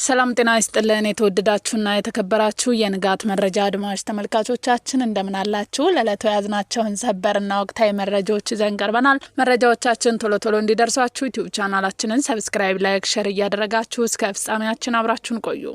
ሰላም ጤና ይስጥልን የተወደዳችሁና የተከበራችሁ የንጋት መረጃ አድማጭ ተመልካቾቻችን እንደምን አላችሁ? ለዕለቱ ያዝናቸውን ሰበርና ወቅታዊ መረጃዎች ይዘን ቀርበናል። መረጃዎቻችን ቶሎ ቶሎ እንዲደርሷችሁ ዩቲዩብ ቻናላችንን ሰብስክራይብ፣ ላይክ፣ ሼር እያደረጋችሁ እስከ ፍጻሜያችን አብራችሁን ቆዩ።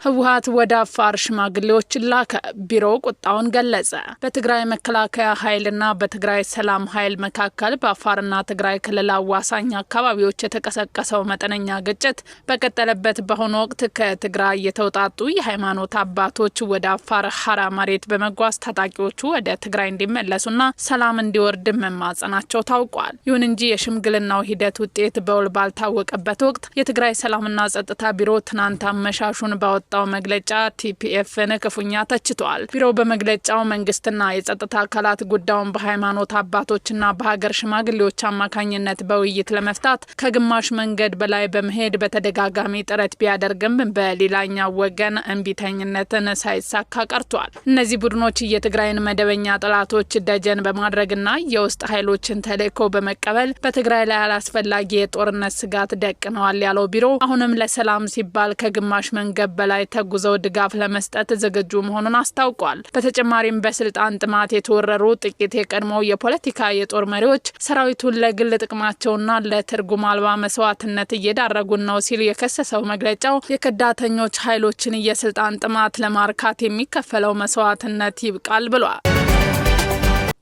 ህወሓት ወደ አፋር ሽማግሌዎች ላከ። ቢሮው ቁጣውን ገለጸ። በትግራይ መከላከያ ኃይልና በትግራይ ሰላም ኃይል መካከል በአፋርና ትግራይ ክልል አዋሳኝ አካባቢዎች የተቀሰቀሰው መጠነኛ ግጭት በቀጠለበት በአሁኑ ወቅት ከትግራይ የተውጣጡ የሃይማኖት አባቶች ወደ አፋር ሐራ መሬት በመጓዝ ታጣቂዎቹ ወደ ትግራይ እንዲመለሱና ሰላም እንዲወርድ መማጸናቸው ታውቋል። ይሁን እንጂ የሽምግልናው ሂደት ውጤት በውል ባልታወቀበት ወቅት የትግራይ ሰላምና ጸጥታ ቢሮ ትናንት አመሻሹን ባወጣ መግለጫ ቲፒኤፍን ክፉኛ ተችቷል። ቢሮው በመግለጫው መንግስትና የጸጥታ አካላት ጉዳዩን በሃይማኖት አባቶችና በሀገር ሽማግሌዎች አማካኝነት በውይይት ለመፍታት ከግማሽ መንገድ በላይ በመሄድ በተደጋጋሚ ጥረት ቢያደርግም በሌላኛው ወገን እንቢተኝነትን ሳይሳካ ቀርቷል። እነዚህ ቡድኖች የትግራይን መደበኛ ጠላቶች ደጀን በማድረግና የውስጥ ኃይሎችን ተልዕኮ በመቀበል በትግራይ ላይ አላስፈላጊ የጦርነት ስጋት ደቅነዋል ያለው ቢሮ አሁንም ለሰላም ሲባል ከግማሽ መንገድ በላይ ተጉዘው ድጋፍ ለመስጠት ዝግጁ መሆኑን አስታውቋል። በተጨማሪም በስልጣን ጥማት የተወረሩ ጥቂት የቀድሞ የፖለቲካ የጦር መሪዎች ሰራዊቱን ለግል ጥቅማቸውና ለትርጉም አልባ መስዋዕትነት እየዳረጉን ነው ሲል የከሰሰው መግለጫው የከዳተኞች ኃይሎችን የስልጣን ጥማት ለማርካት የሚከፈለው መስዋዕትነት ይብቃል ብሏል።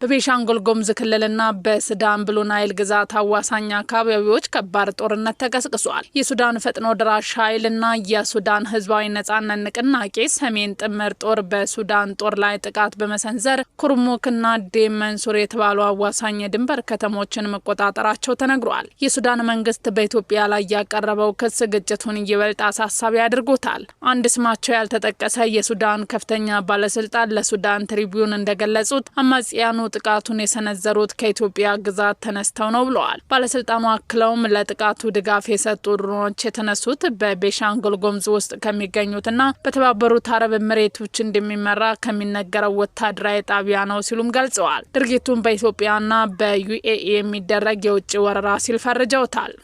በቤኒሻንጉል ጉሙዝ ክልልና በሱዳን ብሉ ናይል ግዛት አዋሳኝ አካባቢዎች ከባድ ጦርነት ተቀስቅሷል። የሱዳን ፈጥኖ ደራሽ ኃይልና የሱዳን ህዝባዊ ነጻነት ንቅናቄ ሰሜን ጥምር ጦር በሱዳን ጦር ላይ ጥቃት በመሰንዘር ኩርሙክና ዴም መንሱር የተባሉ አዋሳኝ የድንበር ከተሞችን መቆጣጠራቸው ተነግሯል። የሱዳን መንግስት በኢትዮጵያ ላይ ያቀረበው ክስ ግጭቱን ይበልጥ አሳሳቢ አድርጎታል። አንድ ስማቸው ያልተጠቀሰ የሱዳን ከፍተኛ ባለስልጣን ለሱዳን ትሪቢዩን እንደገለጹት አማጽያኑ ጥቃቱን የሰነዘሩት ከኢትዮጵያ ግዛት ተነስተው ነው ብለዋል። ባለስልጣኑ አክለውም ለጥቃቱ ድጋፍ የሰጡ ድሮኖች የተነሱት በቤኒሻንጉል ጉሙዝ ውስጥ ከሚገኙትና በተባበሩት አረብ ኤሚሬቶች እንደሚመራ ከሚነገረው ወታደራዊ ጣቢያ ነው ሲሉም ገልጸዋል። ድርጊቱን በኢትዮጵያና በዩኤኢ የሚደረግ የውጭ ወረራ ሲል ፈርጀውታል።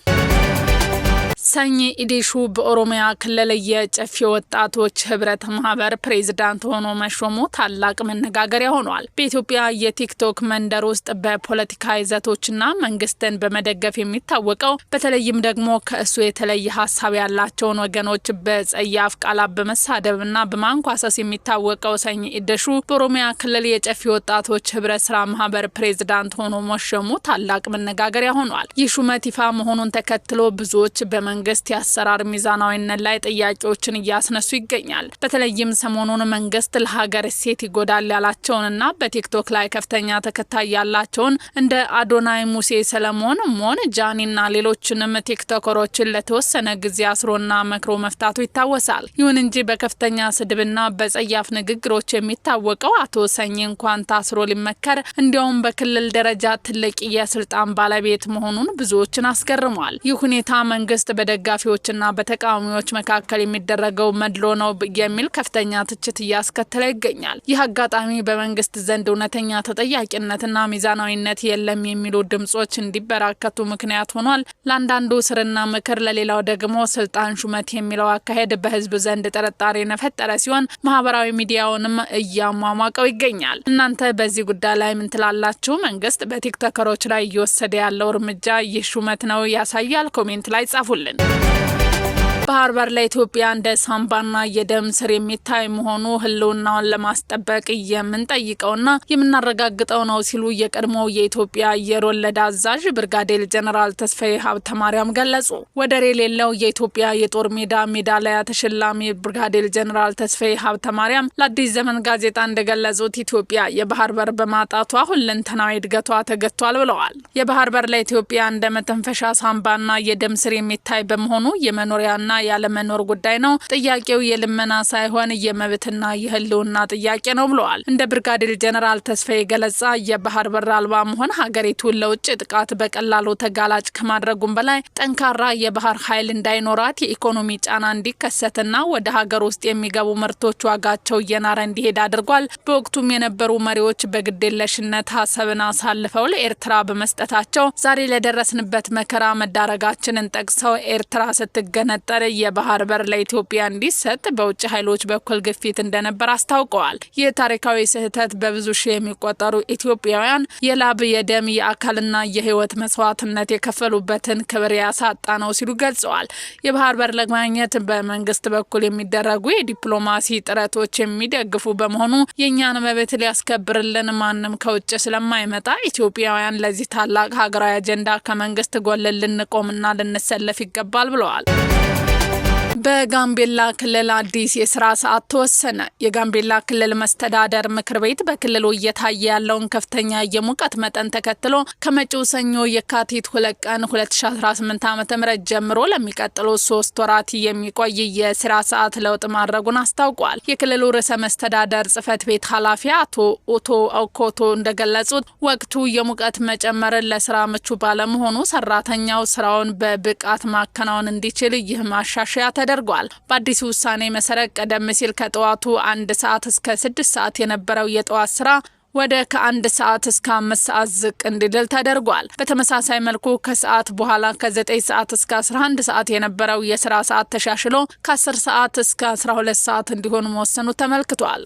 ሰኝ ኢዴሹ በኦሮሚያ ክልል የጨፌ ወጣቶች ህብረት ማህበር ፕሬዝዳንት ሆኖ መሾሙ ታላቅ መነጋገሪያ ሆኗል። በኢትዮጵያ የቲክቶክ መንደር ውስጥ በፖለቲካ ይዘቶችና መንግስትን በመደገፍ የሚታወቀው በተለይም ደግሞ ከእሱ የተለየ ሀሳብ ያላቸውን ወገኖች በጸያፍ ቃላት በመሳደብና በማንኳሰስ የሚታወቀው ሰኝ ኢዴሹ በኦሮሚያ ክልል የጨፌ ወጣቶች ህብረት ስራ ማህበር ፕሬዝዳንት ሆኖ መሾሙ ታላቅ መነጋገሪያ ሆኗል። ይህ ሹመት ይፋ መሆኑን ተከትሎ ብዙዎች መንግስት የአሰራር ሚዛናዊነት ላይ ጥያቄዎችን እያስነሱ ይገኛል። በተለይም ሰሞኑን መንግስት ለሀገር እሴት ይጎዳል ያላቸውንና በቲክቶክ ላይ ከፍተኛ ተከታይ ያላቸውን እንደ አዶናይ ሙሴ ሰለሞን፣ ሞን ጃኒና ሌሎችንም ቲክቶከሮችን ለተወሰነ ጊዜ አስሮና መክሮ መፍታቱ ይታወሳል። ይሁን እንጂ በከፍተኛ ስድብና በጸያፍ ንግግሮች የሚታወቀው አቶ ሰኝ እንኳን ታስሮ ሊመከር እንዲያውም በክልል ደረጃ ትልቅ የስልጣን ባለቤት መሆኑን ብዙዎችን አስገርሟል። ይህ ሁኔታ መንግስት በደጋፊዎችና በተቃዋሚዎች መካከል የሚደረገው መድሎ ነው የሚል ከፍተኛ ትችት እያስከተለ ይገኛል። ይህ አጋጣሚ በመንግስት ዘንድ እውነተኛ ተጠያቂነትና ሚዛናዊነት የለም የሚሉ ድምጾች እንዲበራከቱ ምክንያት ሆኗል። ለአንዳንዱ ስርና ምክር፣ ለሌላው ደግሞ ስልጣን ሹመት የሚለው አካሄድ በህዝብ ዘንድ ጥርጣሬ የፈጠረ ሲሆን ማህበራዊ ሚዲያውንም እያሟሟቀው ይገኛል። እናንተ በዚህ ጉዳይ ላይ ምን ትላላችሁ? መንግስት በቲክቶከሮች ላይ እየወሰደ ያለው እርምጃ ይህ ሹመት ነው ያሳያል? ኮሜንት ላይ ጻፉልን። ባህር በር ለኢትዮጵያ እንደ ሳምባና የደም ስር የሚታይ መሆኑ ህልውናውን ለማስጠበቅ የምንጠይቀውና የምናረጋግጠው ነው ሲሉ የቀድሞው የኢትዮጵያ አየር ወለድ አዛዥ ብርጋዴር ጀነራል ተስፋዬ ሀብተማርያም ገለጹ። ወደር የሌለው የኢትዮጵያ የጦር ሜዳ ሜዳሊያ ተሸላሚ ብርጋዴር ጀነራል ተስፋዬ ሀብተማርያም ለአዲስ ዘመን ጋዜጣ እንደገለጹት ኢትዮጵያ የባህር በር በማጣቷ ሁለንተናዊ እድገቷ ተገቷል ብለዋል። የባህር በር ለኢትዮጵያ እንደ መተንፈሻ ሳምባና የደም ስር የሚታይ በመሆኑ የመኖሪያና ያለመኖር ጉዳይ ነው። ጥያቄው የልመና ሳይሆን የመብትና የህልውና ጥያቄ ነው ብለዋል። እንደ ብርጋዴር ጀነራል ተስፋዬ ገለጻ የባህር በር አልባ መሆን ሀገሪቱን ለውጭ ጥቃት በቀላሉ ተጋላጭ ከማድረጉም በላይ ጠንካራ የባህር ኃይል እንዳይኖራት የኢኮኖሚ ጫና እንዲከሰትና ወደ ሀገር ውስጥ የሚገቡ ምርቶች ዋጋቸው እየናረ እንዲሄድ አድርጓል። በወቅቱም የነበሩ መሪዎች በግዴለሽነት ሀሳብን አሳልፈው ለኤርትራ በመስጠታቸው ዛሬ ለደረስንበት መከራ መዳረጋችንን ጠቅሰው ኤርትራ ስትገነጠር የባህር በር ለኢትዮጵያ እንዲሰጥ በውጭ ኃይሎች በኩል ግፊት እንደነበር አስታውቀዋል። ይህ ታሪካዊ ስህተት በብዙ ሺህ የሚቆጠሩ ኢትዮጵያውያን የላብ የደም የአካልና የህይወት መስዋዕትነት የከፈሉበትን ክብር ያሳጣ ነው ሲሉ ገልጸዋል። የባህር በር ለማግኘት በመንግስት በኩል የሚደረጉ የዲፕሎማሲ ጥረቶች የሚደግፉ በመሆኑ የእኛን መብት ሊያስከብርልን ማንም ከውጭ ስለማይመጣ ኢትዮጵያውያን ለዚህ ታላቅ ሀገራዊ አጀንዳ ከመንግስት ጎን ልንቆምና ልንሰለፍ ይገባል ብለዋል። በጋምቤላ ክልል አዲስ የስራ ሰዓት ተወሰነ። የጋምቤላ ክልል መስተዳደር ምክር ቤት በክልሉ እየታየ ያለውን ከፍተኛ የሙቀት መጠን ተከትሎ ከመጪው ሰኞ የካቲት 2 ቀን 2018 ዓ.ም ጀምሮ ለሚቀጥሉ 3 ወራት የሚቆይ የስራ ሰዓት ለውጥ ማድረጉን አስታውቋል። የክልሉ ርዕሰ መስተዳደር ጽህፈት ቤት ኃላፊ አቶ ኦቶ አውኮቶ እንደገለጹት ወቅቱ የሙቀት መጨመርን ለስራ ምቹ ባለመሆኑ ሰራተኛው ስራውን በብቃት ማከናወን እንዲችል ይህ ማሻሻያ ተደርጓል። በአዲሱ ውሳኔ መሰረት ቀደም ሲል ከጠዋቱ 1 ሰዓት እስከ 6 ሰዓት የነበረው የጠዋት ስራ ወደ ከ1 ሰዓት እስከ 5 ሰዓት ዝቅ እንዲል ተደርጓል። በተመሳሳይ መልኩ ከሰዓት በኋላ ከ9 ሰዓት እስከ 11 ሰዓት የነበረው የስራ ሰዓት ተሻሽሎ ከ10 ሰዓት እስከ 12 ሰዓት እንዲሆን መወሰኑ ተመልክቷል።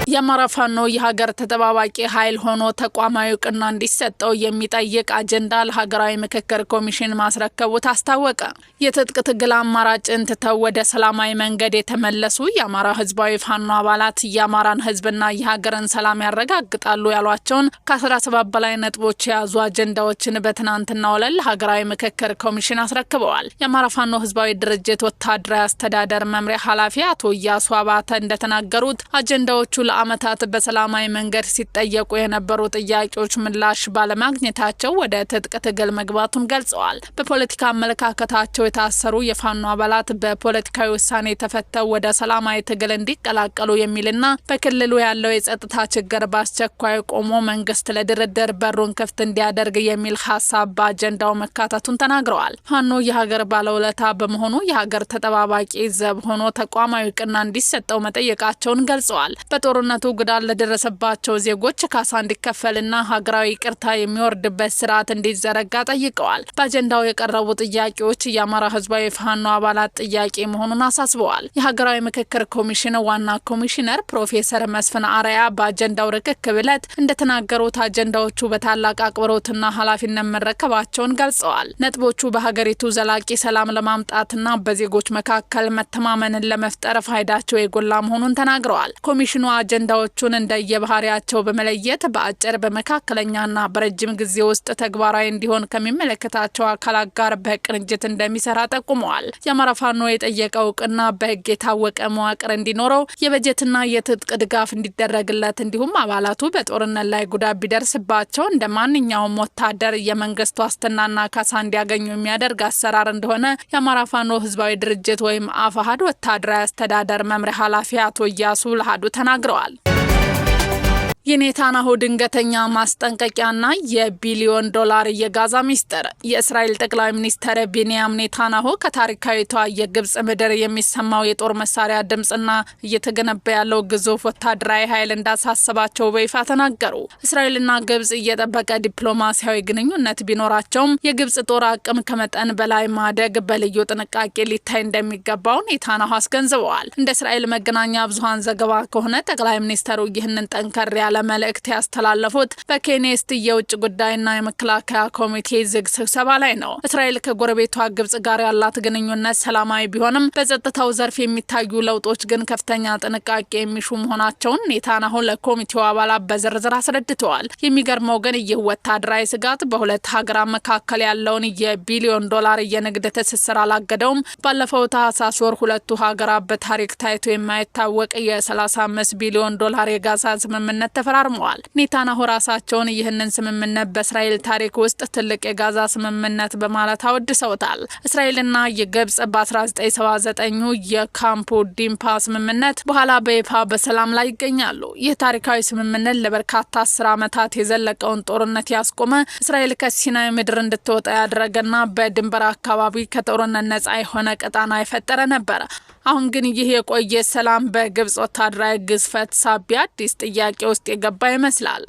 የአማራ ፋኖ የሀገር ተጠባባቂ ኃይል ሆኖ ተቋማዊ እውቅና እንዲሰጠው የሚጠይቅ አጀንዳ ለሀገራዊ ምክክር ኮሚሽን ማስረከቡ ታስታወቀ። የትጥቅ ትግል አማራጭን ትተው ወደ ሰላማዊ መንገድ የተመለሱ የአማራ ህዝባዊ ፋኖ አባላት የአማራን ህዝብና የሀገርን ሰላም ያረጋግጣሉ ያሏቸውን ከ17 በላይ ነጥቦች የያዙ አጀንዳዎችን በትናንትናው ዕለት ለሀገራዊ ምክክር ኮሚሽን አስረክበዋል። የአማራ ፋኖ ህዝባዊ ድርጅት ወታደራዊ አስተዳደር መምሪያ ኃላፊ አቶ እያሱ አባተ እንደተናገሩት አጀንዳዎቹ ለዓመታት በሰላማዊ መንገድ ሲጠየቁ የነበሩ ጥያቄዎች ምላሽ ባለማግኘታቸው ወደ ትጥቅ ትግል መግባቱን ገልጸዋል። በፖለቲካ አመለካከታቸው የታሰሩ የፋኖ አባላት በፖለቲካዊ ውሳኔ ተፈተው ወደ ሰላማዊ ትግል እንዲቀላቀሉ የሚልና በክልሉ ያለው የጸጥታ ችግር በአስቸኳይ ቆሞ መንግስት ለድርድር በሩን ክፍት እንዲያደርግ የሚል ሀሳብ በአጀንዳው መካተቱን ተናግረዋል። ፋኖ የሀገር ባለውለታ በመሆኑ የሀገር ተጠባባቂ ዘብ ሆኖ ተቋማዊ እውቅና እንዲሰጠው መጠየቃቸውን ገልጸዋል። በጦርነቱ ጉዳት ለደረሰባቸው ዜጎች ካሳ እንዲከፈልና ሀገራዊ ይቅርታ የሚወርድበት ስርዓት እንዲዘረጋ ጠይቀዋል። በአጀንዳው የቀረቡ ጥያቄዎች የአማራ ህዝባዊ ፋኖ አባላት ጥያቄ መሆኑን አሳስበዋል። የሀገራዊ ምክክር ኮሚሽን ዋና ኮሚሽነር ፕሮፌሰር መስፍን አርአያ በአጀንዳው ርክክብ ዕለት እንደተናገሩት አጀንዳዎቹ በታላቅ አክብሮትና ኃላፊነት መረከባቸውን ገልጸዋል። ነጥቦቹ በሀገሪቱ ዘላቂ ሰላም ለማምጣትና በዜጎች መካከል መተማመንን ለመፍጠር ፋይዳቸው የጎላ መሆኑን ተናግረዋል። ኮሚሽኑ አጀንዳዎቹን እንደየባህሪያቸው በመለየት በአጭር በመካከለኛና በረጅም ጊዜ ውስጥ ተግባራዊ እንዲሆን ከሚመለከታቸው አካላት ጋር በቅንጅት እንደሚሰራ ጠቁመዋል። የአማራ ፋኖ የጠየቀው እውቅና በህግ የታወቀ መዋቅር እንዲኖረው፣ የበጀትና የትጥቅ ድጋፍ እንዲደረግለት እንዲሁም አባላቱ በጦርነት ላይ ጉዳት ቢደርስባቸው እንደ ማንኛውም ወታደር የመንግስት ዋስትናና ካሳ እንዲያገኙ የሚያደርግ አሰራር እንደሆነ የአማራ ፋኖ ህዝባዊ ድርጅት ወይም አፋሕድ ወታደራዊ አስተዳደር መምሪያ ኃላፊ አቶ እያሱ ለአሐዱ ተናግረዋል። የኔታንያሁ ድንገተኛ ማስጠንቀቂያና የቢሊዮን ዶላር የጋዛ ሚስጥር። የእስራኤል ጠቅላይ ሚኒስትር ቤንያሚን ኔታንያሁ ከታሪካዊቷ የግብጽ ምድር የሚሰማው የጦር መሳሪያ ድምጽና እየተገነባ ያለው ግዙፍ ወታደራዊ ኃይል እንዳሳሰባቸው በይፋ ተናገሩ። እስራኤልና ግብጽ እየጠበቀ ዲፕሎማሲያዊ ግንኙነት ቢኖራቸውም የግብጽ ጦር አቅም ከመጠን በላይ ማደግ በልዩ ጥንቃቄ ሊታይ እንደሚገባው ኔታንያሁ አስገንዝበዋል። እንደ እስራኤል መገናኛ ብዙሃን ዘገባ ከሆነ ጠቅላይ ሚኒስትሩ ይህንን ጠንከር ያለ መልእክት ያስተላለፉት በኬኔስት የውጭ ጉዳይና የመከላከያ ኮሚቴ ዝግ ስብሰባ ላይ ነው። እስራኤል ከጎረቤቷ ግብጽ ጋር ያላት ግንኙነት ሰላማዊ ቢሆንም በጸጥታው ዘርፍ የሚታዩ ለውጦች ግን ከፍተኛ ጥንቃቄ የሚሹ መሆናቸውን ኔታንያሁ ለኮሚቴው አባላት በዝርዝር አስረድተዋል። የሚገርመው ግን ይህ ወታደራዊ ስጋት በሁለት ሀገራት መካከል ያለውን የቢሊዮን ዶላር የንግድ ትስስር አላገደውም። ባለፈው ታህሳስ ወር ሁለቱ ሀገራት በታሪክ ታይቶ የማይታወቅ የ35 ቢሊዮን ዶላር የጋዛ ስምምነት ተፈራርመዋል። ኔታንያሁ ራሳቸውን ይህንን ስምምነት በእስራኤል ታሪክ ውስጥ ትልቅ የጋዛ ስምምነት በማለት አወድሰውታል። እስራኤልና የግብጽ በ1979 የካምፕ ዲንፓ ስምምነት በኋላ በይፋ በሰላም ላይ ይገኛሉ። ይህ ታሪካዊ ስምምነት ለበርካታ 10 ዓመታት የዘለቀውን ጦርነት ያስቆመ፣ እስራኤል ከሲናይ ምድር እንድትወጣ ያደረገና በድንበር አካባቢ ከጦርነት ነጻ የሆነ ቀጣና የፈጠረ ነበር። አሁን ግን ይህ የቆየ ሰላም በግብጽ ወታደራዊ ግዝፈት ሳቢያ አዲስ ጥያቄ ውስጥ የገባ ይመስላል።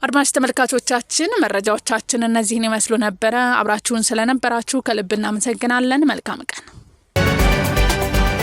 አድማጭ ተመልካቾቻችን መረጃዎቻችን እነዚህን ይመስሉ ነበር። አብራችሁን ስለነበራችሁ ከልብ እናመሰግናለን። መልካም ቀን።